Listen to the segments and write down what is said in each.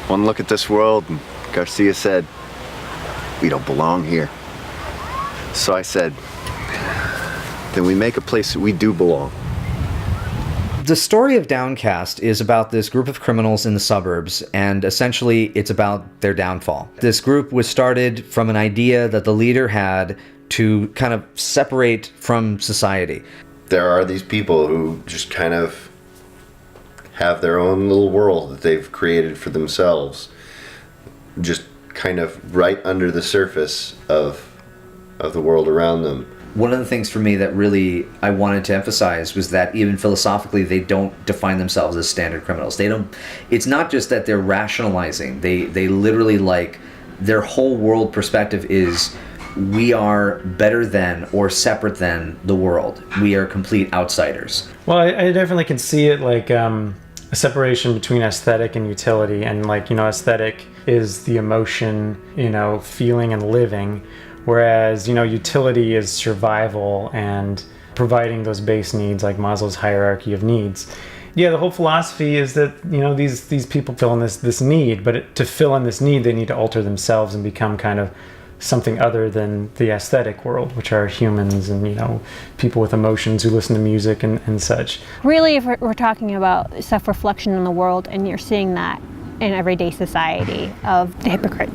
One look at this world, and Garcia said, we don't belong here. So I said, then we make a place that we do belong. The story of Downcast is about this group of criminals in the suburbs, and essentially it's about their downfall. This group was started from an idea that the leader had to kind of separate from society. There are these people who just kind of have their own little world that they've created for themselves, just kind of right under the surface of the world around them. One of the things for me that really I wanted to emphasize was that even philosophically, they don't define themselves as standard criminals. It's not just that they're rationalizing. They literally, like, their whole world perspective is, we are better than or separate than the world. We are complete outsiders. Well, I definitely can see it like a separation between aesthetic and utility. And like, aesthetic is the emotion, feeling and living. Whereas, utility is survival and providing those base needs, like Maslow's hierarchy of needs. Yeah, the whole philosophy is that, these people fill in this need, but to fill in this need, they need to alter themselves and become kind of something other than the aesthetic world, which are humans and, people with emotions who listen to music and such. Really, if we're talking about self-reflection in the world, and you're seeing that in everyday society of the hypocrites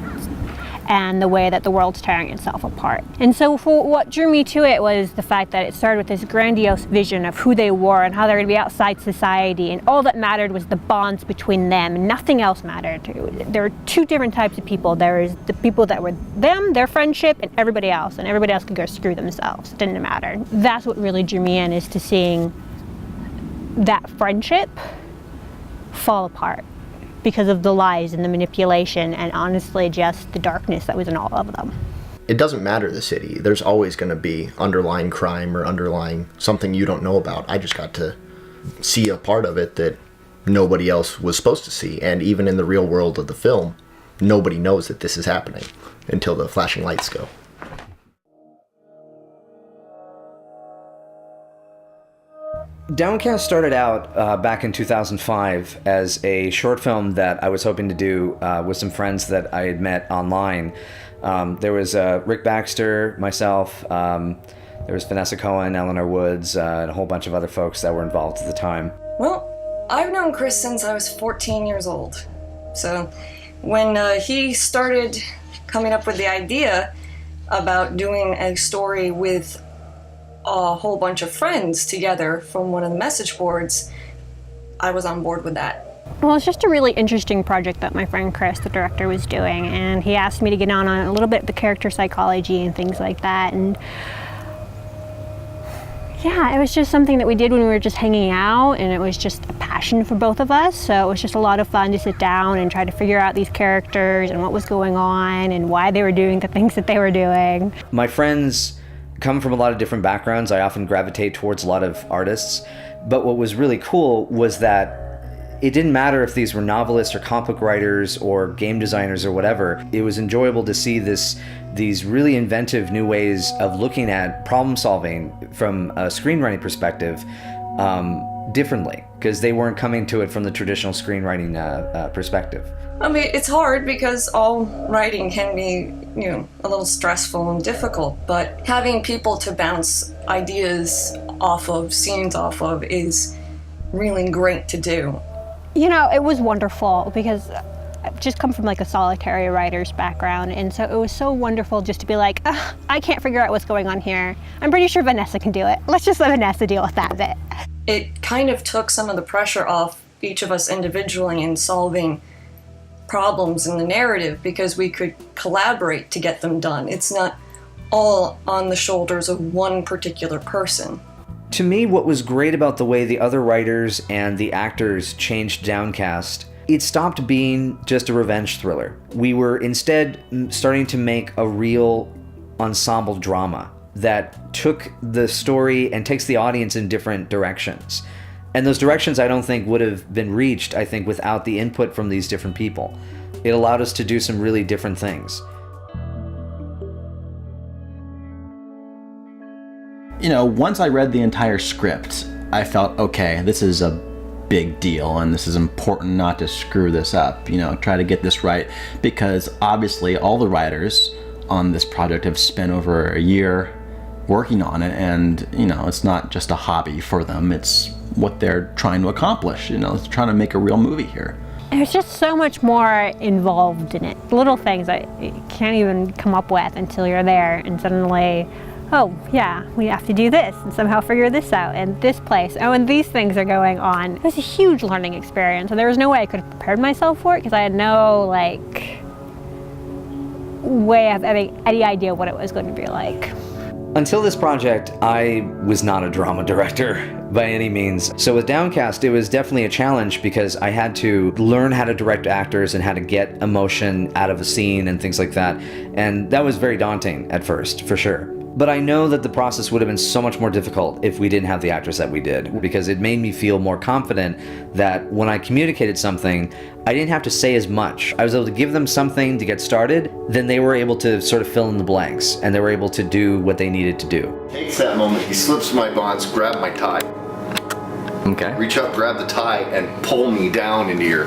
and the way that the world's tearing itself apart. And so what drew me to it was the fact that it started with this grandiose vision of who they were and how they're going to be outside society, and all that mattered was the bonds between them, and nothing else mattered. There were two different types of people. There was the people that were them, their friendship, and everybody else could go screw themselves. It didn't matter. That's what really drew me in, is to seeing that friendship fall apart because of the lies and the manipulation, and honestly just the darkness that was in all of them. It doesn't matter the city. There's always going to be underlying crime or underlying something you don't know about. I just got to see a part of it that nobody else was supposed to see. And even in the real world of the film, nobody knows that this is happening until the flashing lights go. Downcast started out back in 2005 as a short film that I was hoping to do with some friends that I had met online. There was Rick Baxter, myself, there was Vanessa Cohen, Eleanor Woods, and a whole bunch of other folks that were involved at the time. Well, I've known Chris since I was 14 years old. So when he started coming up with the idea about doing a story with a whole bunch of friends together from one of the message boards, I was on board with that. Well, it's just a really interesting project that my friend Chris, the director, was doing, and he asked me to get on a little bit of the character psychology and things like that. And yeah, it was just something that we did when we were just hanging out, and it was just a passion for both of us. So it was just a lot of fun to sit down and try to figure out these characters and what was going on and why they were doing the things that they were doing. My friends come from a lot of different backgrounds. I often gravitate towards a lot of artists, but what was really cool was that it didn't matter if these were novelists or comic book writers or game designers or whatever. It was enjoyable to see these really inventive new ways of looking at problem solving from a screenwriting perspective differently, because they weren't coming to it from the traditional screenwriting perspective. I mean, it's hard because all writing can be, a little stressful and difficult, but having people to bounce ideas off of, scenes off of, is really great to do. It was wonderful because I've just come from like a solitary writer's background, and so it was so wonderful just to be like, I can't figure out what's going on here. I'm pretty sure Vanessa can do it. Let's just let Vanessa deal with that bit. It kind of took some of the pressure off each of us individually in solving problems in the narrative, because we could collaborate to get them done. It's not all on the shoulders of one particular person. To me, what was great about the way the other writers and the actors changed Downcast, it stopped being just a revenge thriller. We were instead starting to make a real ensemble drama that took the story and takes the audience in different directions. And those directions I don't think would have been reached, I think, without the input from these different people. It allowed us to do some really different things. Once I read the entire script, I felt, okay, this is a big deal, and this is important not to screw this up, try to get this right, because obviously all the writers on this project have spent over a year working on it, and it's not just a hobby for them, it's what they're trying to accomplish. It's trying to make a real movie here. There's just so much more involved in it. Little things that you can't even come up with until you're there, and suddenly, oh yeah, we have to do this and somehow figure this out, and this place, oh, and these things are going on. It was a huge learning experience, and there was no way I could have prepared myself for it, because I had no way of having any idea what it was going to be like. Until this project, I was not a drama director by any means. So with Downcast, it was definitely a challenge because I had to learn how to direct actors and how to get emotion out of a scene and things like that. And that was very daunting at first, for sure. But I know that the process would have been so much more difficult if we didn't have the actors that we did, because it made me feel more confident that when I communicated something, I didn't have to say as much. I was able to give them something to get started, then they were able to sort of fill in the blanks, and they were able to do what they needed to do. Takes that moment, he slips my bonds, grab my tie. Okay. Reach up, grab the tie, and pull me down into your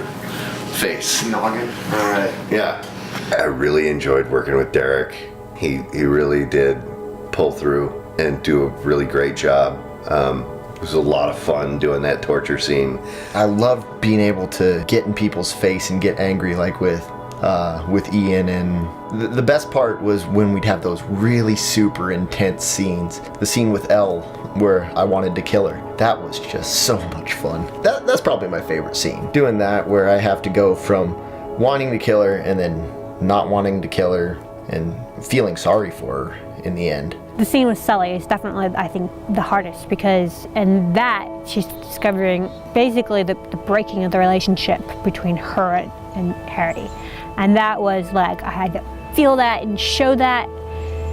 face. Noggin. All right. Yeah. I really enjoyed working with Derek. He really did pull through and do a really great job. It was a lot of fun doing that torture scene. I loved being able to get in people's face and get angry, like with Ian, and the best part was when we'd have those really super intense scenes. The scene with Elle where I wanted to kill her. That was just so much fun. That's probably my favorite scene. Doing that where I have to go from wanting to kill her and then not wanting to kill her and feeling sorry for her in the end. The scene with Sully is definitely, I think, the hardest, because in that she's discovering basically the breaking of the relationship between her and Henri. And that was like, I had to feel that and show that.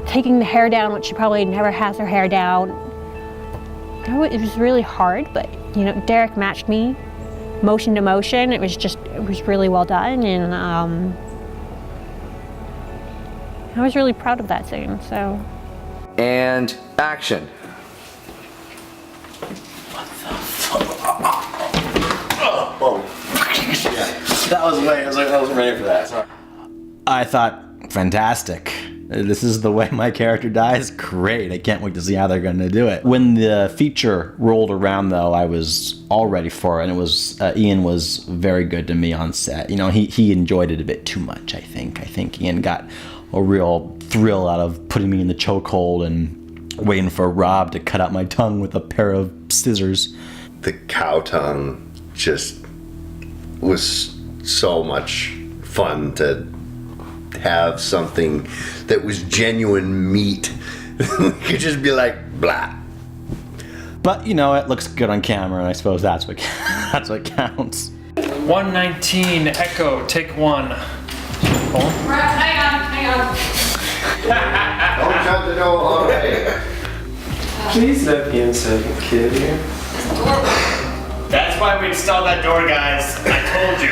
Taking the hair down, which she probably never has her hair down. It was really hard, but Derek matched me motion to motion. It was really well done, and I was really proud of that scene, so. And action. I wasn't ready for that. Sorry. I thought, fantastic. This is the way my character dies? Great. I can't wait to see how they're going to do it. When the feature rolled around, though, I was all ready for it, and it was Ian was very good to me on set. He enjoyed it a bit too much, I think. I think Ian got a real thrill out of putting me in the chokehold and waiting for Rob to cut out my tongue with a pair of scissors. The cow tongue just was so much fun to have something that was genuine meat. We could just be like, blah. But, it looks good on camera, and I suppose that's what counts. 119, Echo, take one. Hang on. Don't cut the door all right. Please let me in so I can kill you. That's why we installed that door, guys. I told you.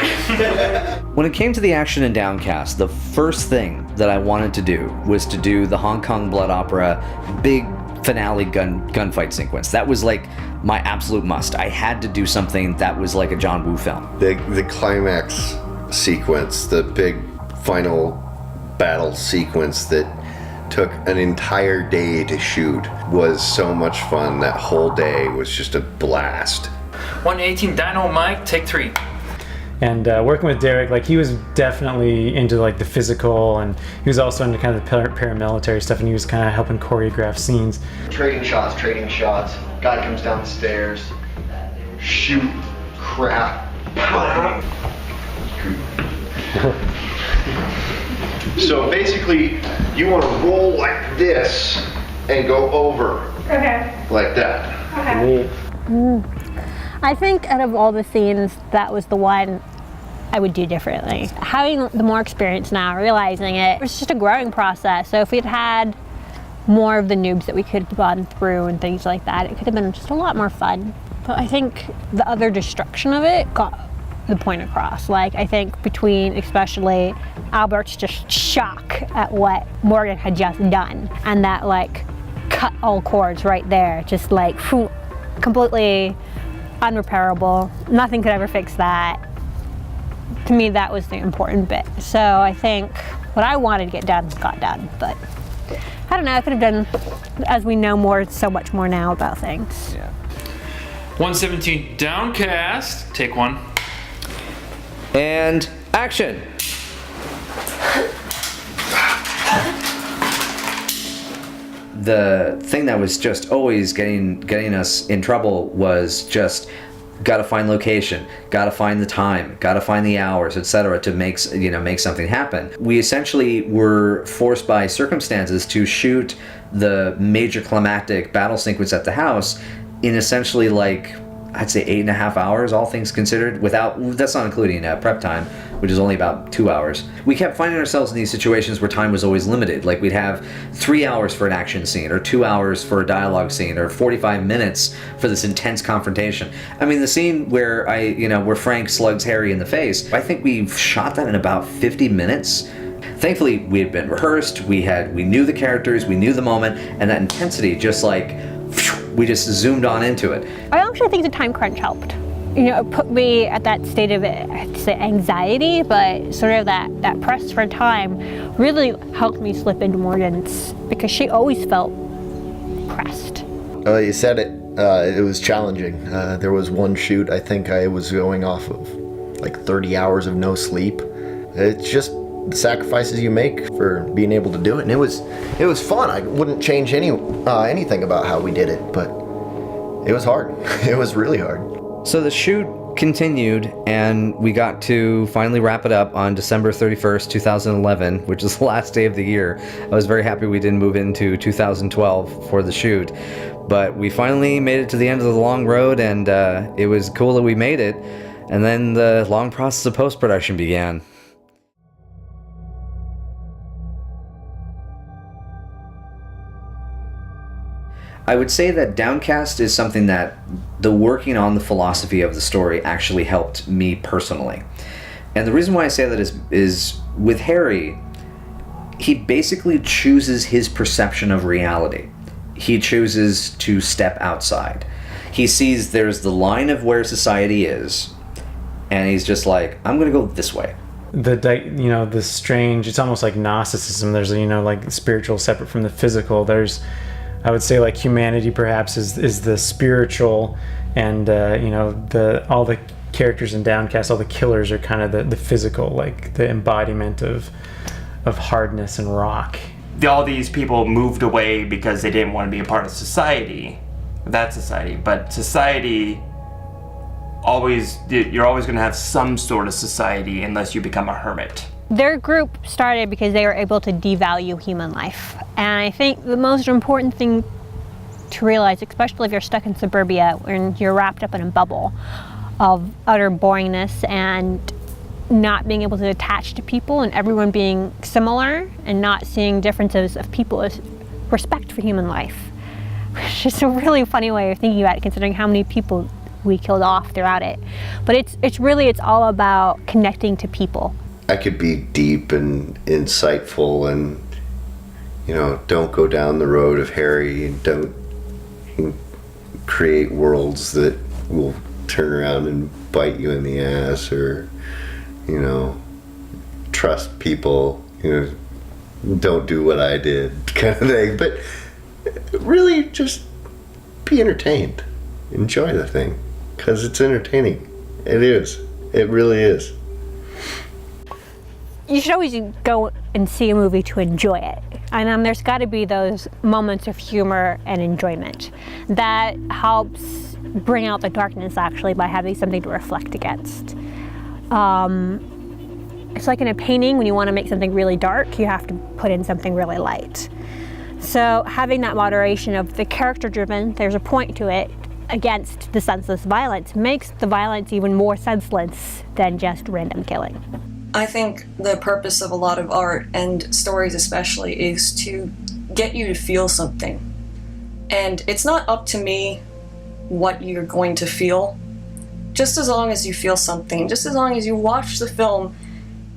When it came to the action in Downcast, the first thing that I wanted to do was to do the Hong Kong blood opera big finale gunfight sequence. That was like my absolute must. I had to do something that was like a John Woo film. The climax sequence, the big final battle sequence that took an entire day to shoot, was so much fun. That whole day was just a blast. 118, Dino Mike, take three. And working with Derek, he was definitely into the physical, and he was also into kind of the paramilitary stuff, and he was kind of helping choreograph scenes. Trading shots. Guy comes down the stairs. Shoot. Crap. So basically, you want to roll like this and go over. Okay. Like that. Okay. I think out of all the scenes, that was the one I would do differently. Having the more experience now, realizing it was just a growing process. So if we'd had more of the noobs that we could have gone through and things like that, it could have been just a lot more fun. But I think the other destruction of it got the point across. I think between especially Albert's just shock at what Morgan had just done, and that cut all cords right there, just completely unrepairable. Nothing could ever fix that. To me, that was the important bit. So I think what I wanted to get done got done, but I don't know, I could have done, as we know more, so much more now about things. Yeah. 117 Downcast. Take one. And action. The thing that was just always getting us in trouble was just gotta find location, gotta find the time, gotta find the hours, etc. to make something happen. We essentially were forced by circumstances to shoot the major climactic battle sequence at the house in essentially like, I'd say 8.5 hours, all things considered, that's not including prep time, which is only about 2 hours. We kept finding ourselves in these situations where time was always limited. Like we'd have 3 hours for an action scene, or 2 hours for a dialogue scene, or 45 minutes for this intense confrontation. I mean, the scene where where Frank slugs Harry in the face, I think we shot that in about 50 minutes. Thankfully, we had been rehearsed, we knew the characters, we knew the moment, and that intensity just like, we just zoomed on into it. I actually think the time crunch helped. It put me at that state of, I'd say, anxiety, but sort of that press for time really helped me slip into Morgan's, because she always felt pressed. You said it. It was challenging. There was one shoot, I think I was going off of like 30 hours of no sleep. It's just the sacrifices you make for being able to do it, and it was fun. I wouldn't change anything about how we did it, but it was hard. It was really hard. So the shoot continued, and we got to finally wrap it up on December 31st, 2011, which is the last day of the year. I was very happy we didn't move into 2012 for the shoot, but we finally made it to the end of the long road, and it was cool that we made it. And then the long process of post-production began. I would say that Downcast is something that the working on the philosophy of the story actually helped me personally. And the reason why I say that is with Harry, he basically chooses his perception of reality. He chooses to step outside. He sees there's the line of where society is, and he's just like, I'm going to go this way. The strange, it's almost like Gnosticism. There's, like spiritual separate from the physical. There's, I would say, like humanity perhaps is the spiritual, and all the characters in Downcast, all the killers are kind of the physical, like the embodiment of hardness and rock. All these people moved away because they didn't want to be a part of society, that society. But society, you're always going to have some sort of society unless you become a hermit. Their group started because they were able to devalue human life. And I think the most important thing to realize, especially if you're stuck in suburbia and you're wrapped up in a bubble of utter boringness and not being able to attach to people and everyone being similar and not seeing differences of people, is respect for human life. Which is a really funny way of thinking about it, considering how many people we killed off throughout it. But it's all about connecting to people. I could be deep and insightful and, don't go down the road of Harry, and don't create worlds that will turn around and bite you in the ass, or, trust people, don't do what I did kind of thing. But really just be entertained. Enjoy the thing, because it's entertaining. It is. It really is. You should always go and see a movie to enjoy it. And there's got to be those moments of humor and enjoyment. That helps bring out the darkness, actually, by having something to reflect against. It's like in a painting, when you want to make something really dark, you have to put in something really light. So having that moderation of the character-driven, there's a point to it, against the senseless violence, makes the violence even more senseless than just random killing. I think the purpose of a lot of art, and stories especially, is to get you to feel something. And it's not up to me what you're going to feel. Just as long as you feel something, just as long as you watch the film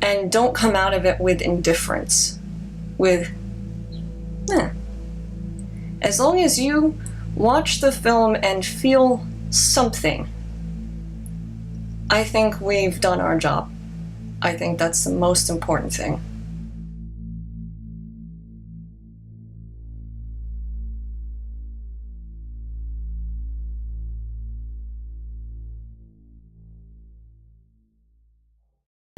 and don't come out of it with indifference, as long as you watch the film and feel something, I think we've done our job. I think that's the most important thing.